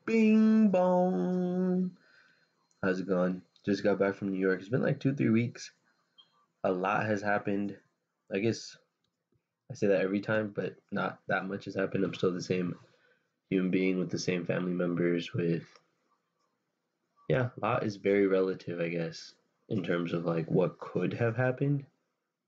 Bing bong. How's it going? Just got back from New York. It's been like 2, 3 weeks. A lot has happened. I guess I say that every time, but not that much has happened. I'm still the same human being with the same family members. Yeah, a lot is very relative, I guess, in terms of like what could have happened,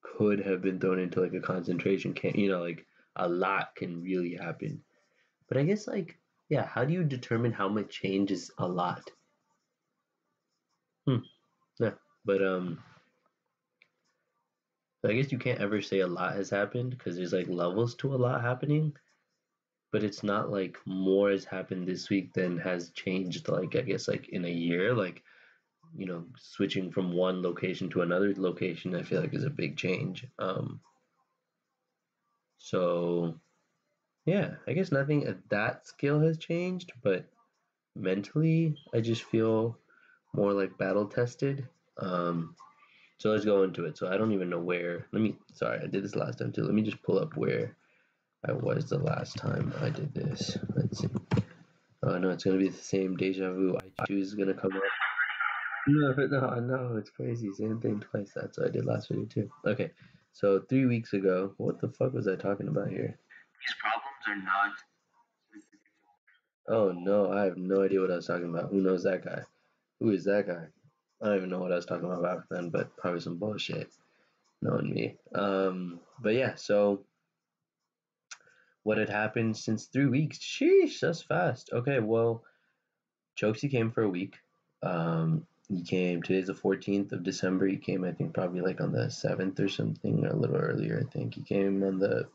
could have been thrown into like a concentration camp. Like a lot can really happen. But I guess like, yeah, how do you determine how much change is a lot? Hmm. Yeah, but so I guess you can't ever say a lot has happened because there's like levels to a lot happening, but it's not like more has happened this week than has changed like I guess like in a year. Like, switching from one location to another location I feel like is a big change. So yeah, I guess nothing at that scale has changed, but mentally I just feel more like battle tested. So let's go into it. So I don't even know where. Sorry, I did this last time too. Let me just pull up where I was the last time I did this. Let's see. Oh no, it's gonna be the same deja vu. I choose is gonna come up. No, no, no, it's crazy. Same thing twice. That's what I did last video too. Okay, so 3 weeks ago, what the fuck was I talking about here? These problems are not. Oh no, I have no idea what I was talking about. Who knows that guy? Who is that guy? I don't even know what I was talking about back then, but probably some bullshit. Knowing me. But yeah, so what had happened since 3 weeks? Sheesh, that's fast. Okay, well, Chokesy came for a week. He came, today's the 14th of December. He came, I think, probably like on the 7th or something, or a little earlier, I think. He came on the,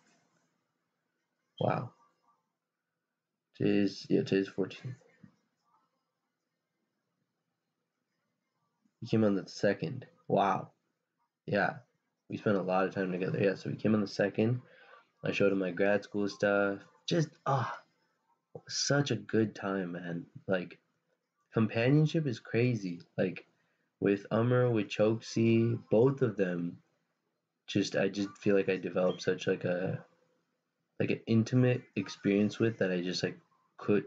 wow. Today's 14th. He came on the 2nd. Wow. Yeah. We spent a lot of time together. Yeah, so he came on the 2nd. I showed him my grad school stuff. Just, such a good time, man. Like, companionship is crazy. Like, with Umar, with Chokesy, both of them, I just feel like I developed such like an intimate experience with that I just like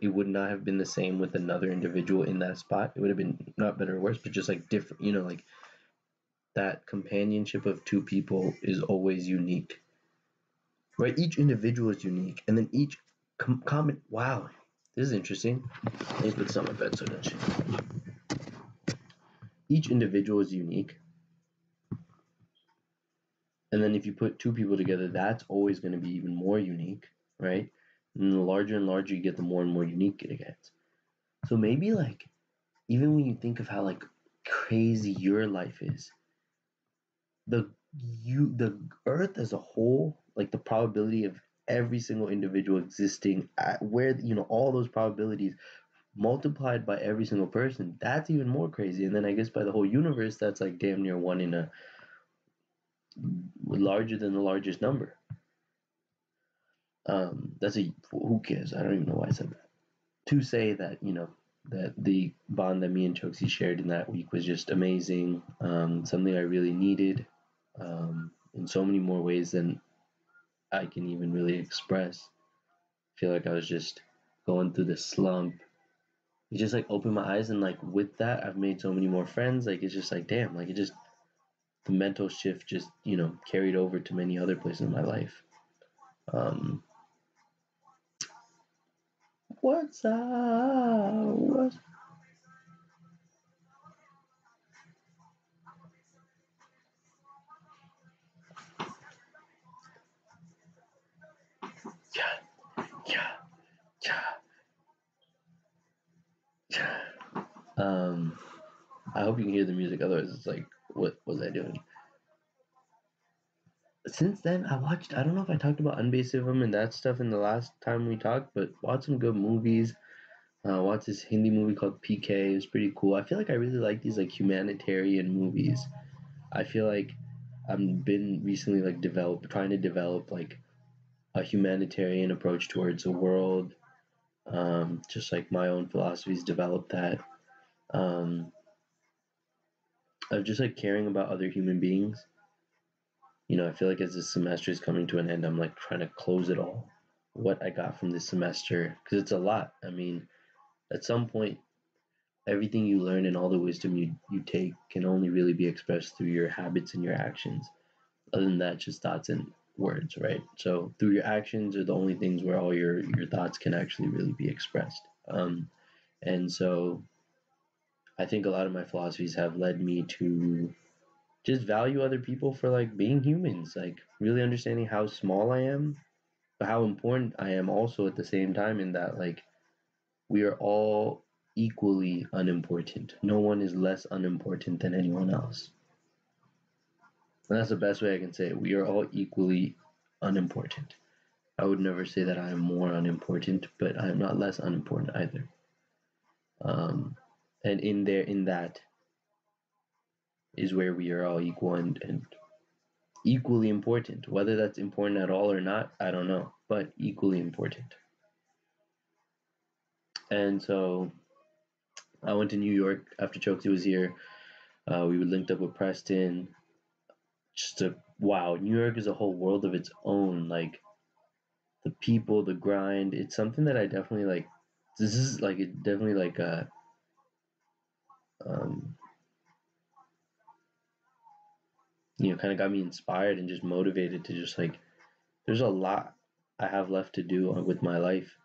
it would not have been the same with another individual in that spot. It would have been not better or worse, but just like different, like that companionship of two people is always unique. Right? Each individual is unique, and then each common. Wow, this is interesting. Let me put this on my bed so that each individual is unique, and then if you put two people together, that's always going to be even more unique, right? And the larger and larger you get, the more and more unique it gets. So maybe like even when you think of how like crazy your life is, the earth as a whole, like the probability of every single individual existing at where all those probabilities multiplied by every single person, that's even more crazy. And then I guess by the whole universe, that's like damn near one in a larger than the largest number. That's a who cares? I don't even know why I said that. To say that that the bond that me and Chokesy shared in that week was just amazing. Something I really needed in so many more ways than I can even really express. I feel like I was just going through this slump. It just like opened my eyes, and like with that, I've made so many more friends. Like it's just like damn, like it just the mental shift just carried over to many other places in my life. Um, what's up? What's yeah, yeah, yeah, yeah. I hope you can hear the music. Otherwise, it's like, what was I doing? Since then, I don't know if I talked about Unbasism and that stuff in the last time we talked, but watched some good movies. Watched this Hindi movie called PK. It was pretty cool. I feel like I really like these like humanitarian movies. I feel like I've been recently like trying to develop like a humanitarian approach towards the world. Just like my own philosophies developed that. Um, of just like caring about other human beings. I feel like as this semester is coming to an end, I'm like trying to close it all. What I got from this semester, because it's a lot. I mean, At some point, everything you learn and all the wisdom you take can only really be expressed through your habits and your actions. Other than that, just thoughts and words, right? So through your actions are the only things where all your thoughts can actually really be expressed. And so I think a lot of my philosophies have led me to just value other people for like being humans, like really understanding how small I am, but how important I am also at the same time, in that like we are all equally unimportant. No one is less unimportant than anyone else. And that's the best way I can say it. We are all equally unimportant. I would never say that I am more unimportant, but I am not less unimportant either. Um, and in that is where we are all equal and equally important. Whether that's important at all or not, I don't know, but equally important. And so I went to New York after Chokesy was here. We would linked up with Preston. Just a wow, New York is a whole world of its own. Like the people, the grind. It's something that I definitely like. This is like it definitely like um, kind of got me inspired and just motivated to just like. There's a lot I have left to do with my life,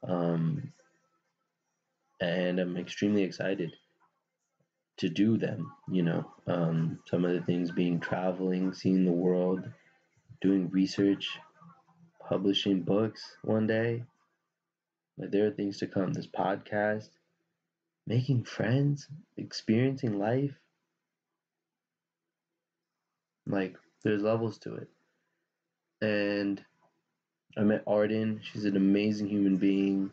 um, and I'm extremely excited to do them. Some of the things being traveling, seeing the world, doing research, publishing books one day. Like there are things to come. This podcast, making friends, experiencing life. Like there's levels to it. And I met Arden. She's an amazing human being.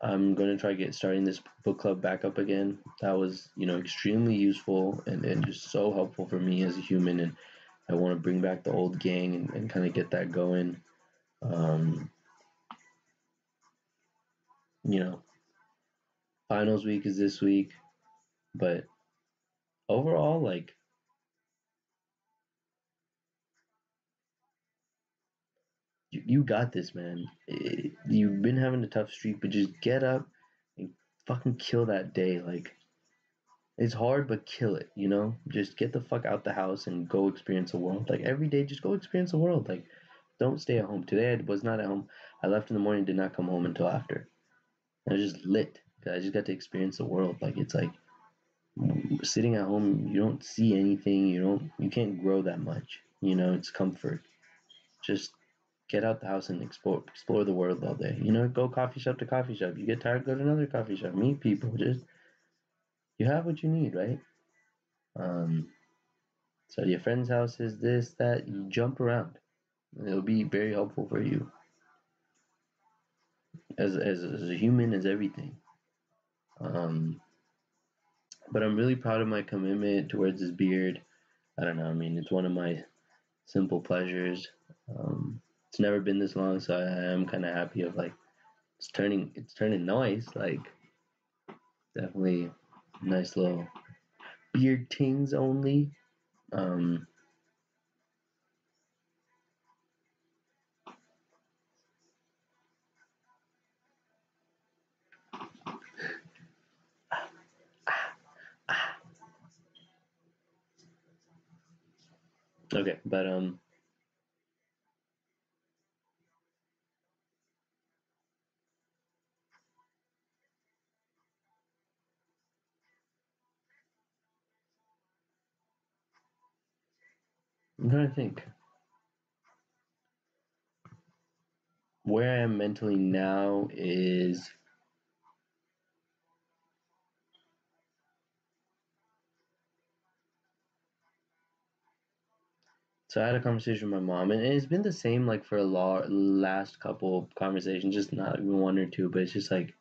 I'm gonna try starting this book club back up again. That was, extremely useful and just so helpful for me as a human. And I want to bring back the old gang and kind of get that going. Um, you know, finals week is this week, but overall, like you got this, man. You've been having a tough streak, but just get up and fucking kill that day. Like it's hard, but kill it. Just get the fuck out the house and go experience the world. Like every day, just go experience the world. Like don't stay at home. Today I was not at home. I left in the morning, did not come home until after. I was just lit because I just got to experience the world. Like it's like sitting at home, you don't see anything. You can't grow that much. It's comfort. Just get out the house and explore the world all day. Go coffee shop to coffee shop. You get tired, go to another coffee shop. Meet people. Just you have what you need, right? Um, so your friend's house is this, that. You jump around. It'll be very helpful for you as a human, as everything. Um, but I'm really proud of my commitment towards this beard. I don't know. I mean, it's one of my simple pleasures. It's never been this long, so I am kind of happy of like it's turning nice. Like definitely nice little beard tings only. Um, okay, but I'm trying to think where I am mentally now is. So I had a conversation with my mom, and it's been the same like for a last couple of conversations, just not even one or two, but it's just like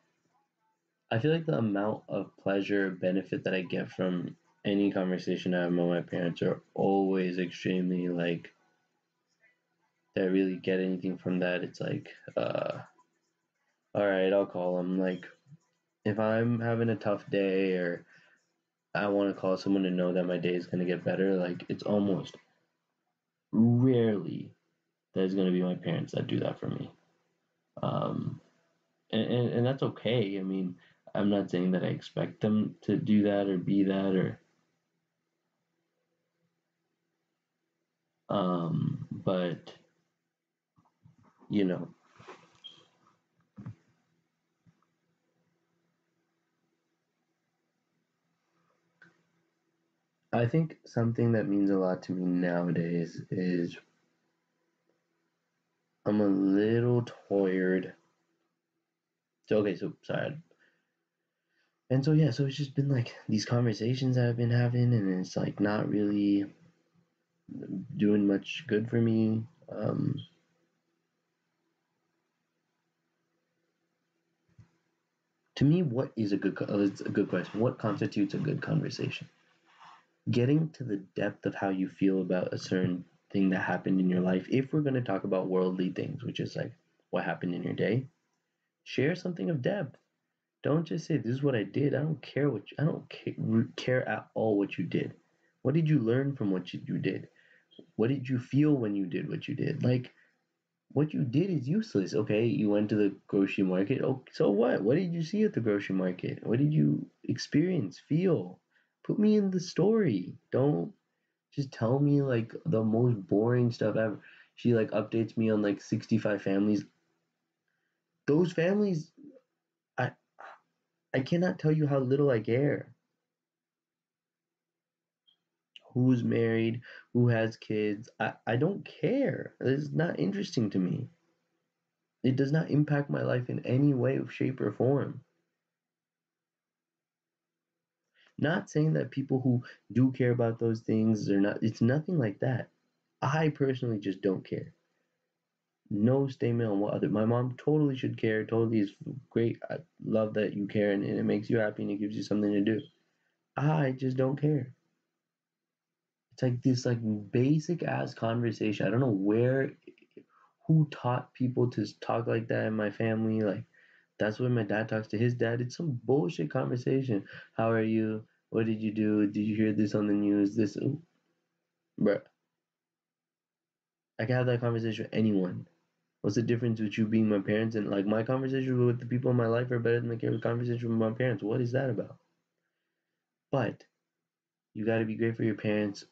I feel like the amount of pleasure, benefit that I get from any conversation I have with my parents are always extremely like that. I really get anything from that. It's like, all right, I'll call them. Like if I'm having a tough day or I want to call someone to know that my day is gonna get better, like it's almost rarely that it's gonna be my parents that do that for me. Um, And that's okay. I mean, I'm not saying that I expect them to do that or be that or but you know, I think something that means a lot to me nowadays is I'm a little tired. So okay, so sorry. And so yeah, so it's just been like these conversations that I've been having, and it's like not really doing much good for me. To me, what is a good? It's a good question. What constitutes a good conversation? Getting to the depth of how you feel about a certain thing that happened in your life. If we're going to talk about worldly things, which is like what happened in your day, share something of depth. Don't just say this is what I did. I don't care I don't care at all what you did. What did you learn from what you did? What did you feel when you did what you did? Like what you did is useless. Okay, you went to the grocery market. Oh, so what? What did you see at the grocery market? What did you experience, feel? Put me in the story. Don't just tell me like the most boring stuff ever. She like updates me on like 65 families. Those families, I I cannot tell you how little I care. Who's married, who has kids. I don't care. It's not interesting to me. It does not impact my life in any way, shape, or form. Not saying that people who do care about those things are not, it's nothing like that. I personally just don't care. No statement on what other, my mom totally should care, totally is great. I love that you care and it makes you happy and it gives you something to do. I just don't care. It's like this like basic ass conversation. I don't know who taught people to talk like that in my family. Like that's when my dad talks to his dad. It's some bullshit conversation. How are you? What did you do? Did you hear this on the news? This, ooh, bruh. I can have that conversation with anyone. What's the difference with you being my parents and like my conversation with the people in my life are better than the conversation with my parents? What is that about? But you got to be great for your parents.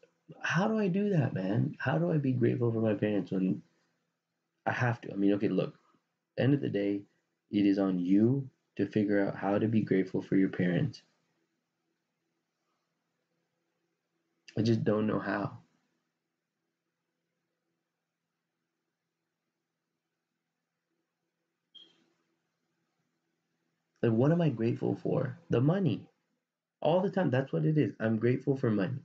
How do I do that, man? How do I be grateful for my parents when I have to? I mean, okay, look, end of the day, it is on you to figure out how to be grateful for your parents. I just don't know how. Like, what am I grateful for? The money. All the time. That's what it is. I'm grateful for money.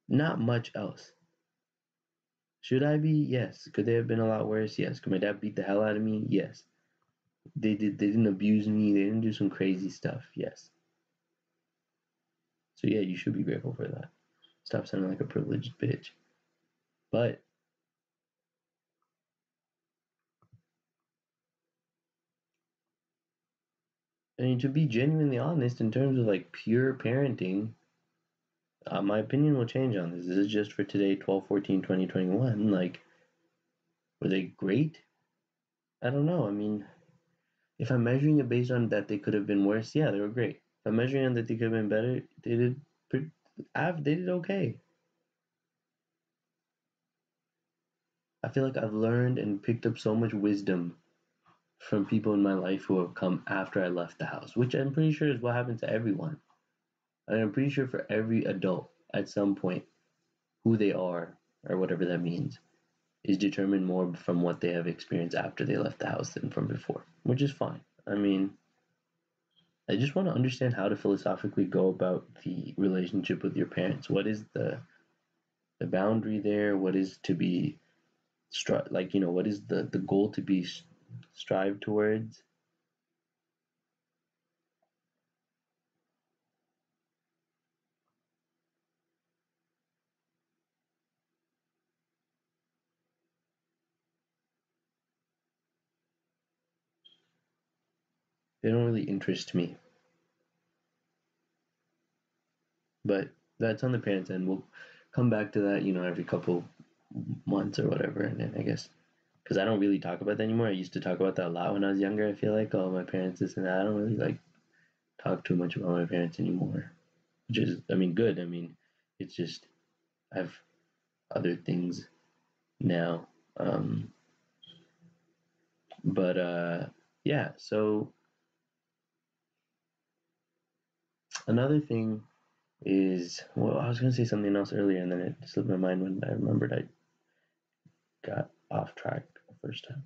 Not much else. Should I be? Yes. Could they have been a lot worse? Yes. Could my dad beat the hell out of me? Yes. They didn't abuse me. They didn't do some crazy stuff. Yes. So yeah, you should be grateful for that. Stop sounding like a privileged bitch. But I mean, to be genuinely honest, in terms of like pure parenting, my opinion will change on this. This is just for today, 12/14/2021. Like, were they great? I don't know. I mean, if I'm measuring it based on that they could have been worse, yeah, they were great. If I'm measuring on that they could have been better, they did okay. I feel like I've learned and picked up so much wisdom from people in my life who have come after I left the house, which I'm pretty sure is what happened to everyone. And I'm pretty sure for every adult at some point, who they are, or whatever that means, is determined more from what they have experienced after they left the house than from before, which is fine. I mean, I just want to understand how to philosophically go about the relationship with your parents. What is the boundary there? What is to be like what is the goal to be strive towards? They don't really interest me, but that's on the parents end. We'll come back to that, every couple months or whatever, and then I guess because I don't really talk about that anymore. I used to talk about that a lot when I was younger. I feel like, oh, my parents this and that. I don't really like talk too much about my parents anymore, which is, I mean, good. I mean, it's just I have other things now. But yeah. So another thing is, well, I was gonna say something else earlier, and then it slipped my mind when I remembered I got off track the first time.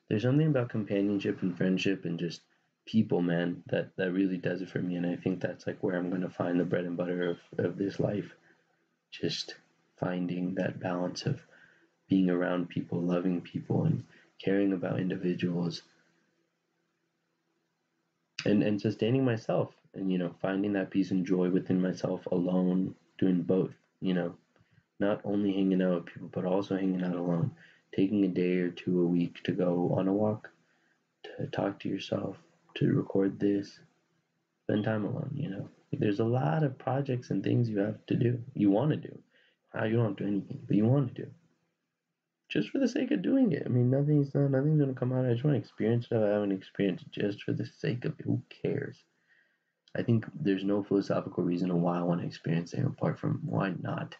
There's something about companionship and friendship and just people, man, that really does it for me. And I think that's like where I'm gonna find the bread and butter of this life. Just finding that balance of being around people, loving people, and caring about individuals, and sustaining myself, and finding that peace and joy within myself alone, doing both. Not only hanging out with people, but also hanging out alone. Taking a day or two a week to go on a walk, to talk to yourself, to record this, spend time alone. There's a lot of projects and things you have to do, you want to do. You don't have to do anything, but you want to do. Just for the sake of doing it. I mean, nothing's gonna come out. I just want to experience it. I haven't experienced it just for the sake of it. Who cares? I think there's no philosophical reason why I want to experience it apart from why not.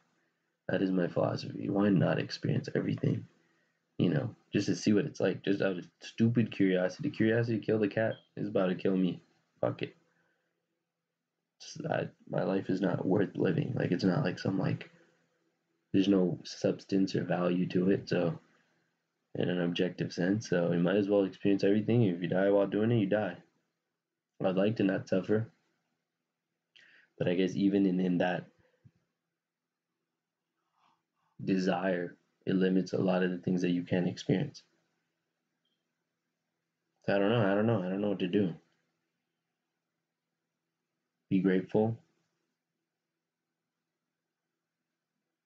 That is my philosophy. Why not experience everything? Just to see what it's like, just out of stupid curiosity. Curiosity killed the cat is about to kill me. Fuck it. My life is not worth living. Like, it's not like some, like, there's no substance or value to it. So, in an objective sense, so you might as well experience everything. If you die while doing it, you die. I'd like to not suffer, but I guess even in that desire, it limits a lot of the things that you can experience. So I don't know. I don't know what to do. Be grateful,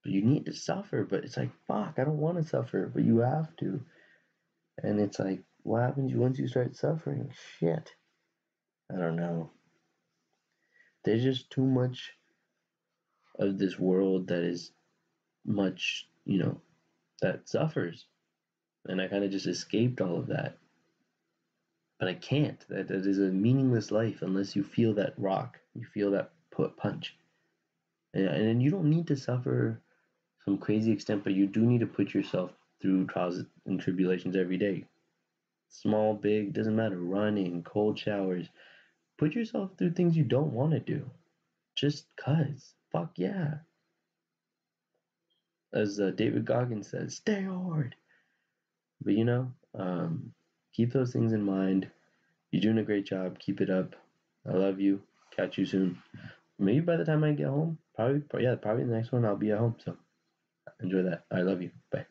but you need to suffer. But it's like, fuck, I don't want to suffer, but you have to. And it's like, what happens once you start suffering? Shit. I don't know. There's just too much of this world that is much, that suffers. And I kind of just escaped all of that. But I can't. That is a meaningless life unless you feel that rock, you feel that punch. And you don't need to suffer some crazy extent, but you do need to put yourself through trials and tribulations every day. Small, big, doesn't matter. Running, cold showers. Put yourself through things you don't want to do. Just cuz. Fuck yeah. As David Goggins says, stay hard. But keep those things in mind. You're doing a great job. Keep it up. I love you. Catch you soon. Maybe by the time I get home, probably the next one I'll be at home. So enjoy that. I love you. Bye.